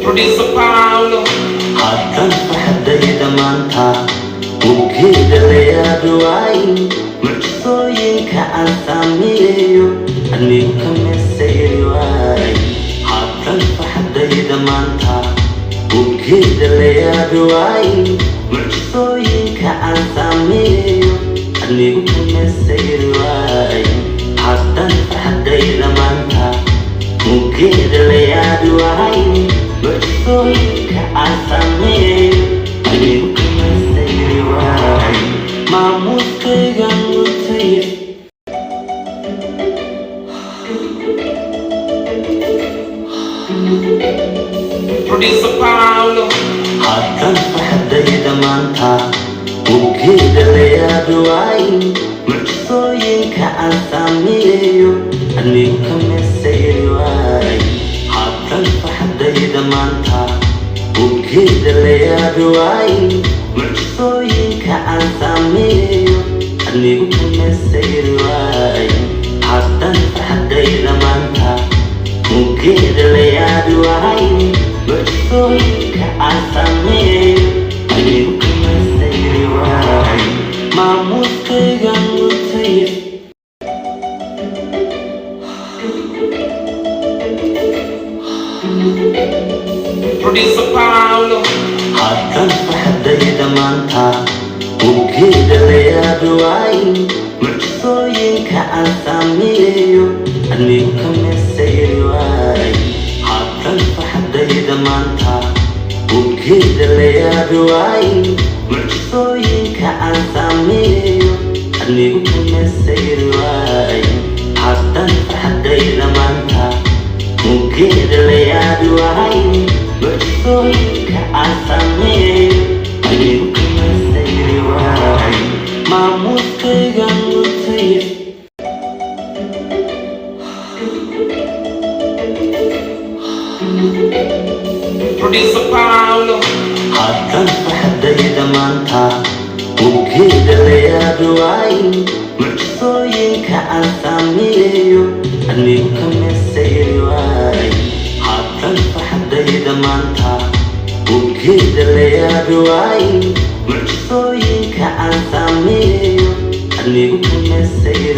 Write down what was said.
Producer Paulo haatan farxadayda maanta muggeeda la yaabi waaye mucjisooyinka aan sameeyo anigu ka mesayri waaye haatan farxadayda maanta muggeeda la yaabi waaye mucjisooyinka aan sameeyo anigu ka mesayri waaye haatan farxadayda maanta muggeeda la yaabi waaye mucjisooyinka aan sameeyo anigu ka mesayri waaye maamuuskaygan mutay Producer Paulo haatan farxadayda maanta muggeeda la yaabi waaye mucjisooyinka aan sameeyo anigu ka mesayri waaye haatan farxadayda maanta muggeeda la yaabi waaye mucjisooyinka aan sameeyo anigu ka mesayri waaye haatan farxadayda maanta muggeeda la yaabi waaye mucjisooyinka aan sameeyo anigu ka mesayri waaye maamuuskaygan mutay Producer Paulo haatan farxadayda maanta muggeeda la yaabi waaye mucjisooyinka aan sameeyo anigu ka mesayri waaye haatan farxadayda maanta muggeeda la yaabi waaye mucjisooyinka aan sameeyo anigu ka mesayri waaye haatan farxadayda maanta muggeeda la yaabi waaye mucjisooyinka aan sameeyo anigu ka mesayri waaye maamuuskaygan mutay Producer Paulo haatan farxadayda maanta muggeeda la yaabi waaye mucjisooyinka aan sameeyo anigu ka mesayri waaye haatan farxadayda maanta muggeeda la yaabi waaye mucjisooyinka aan sameeyo anigu ka mesayri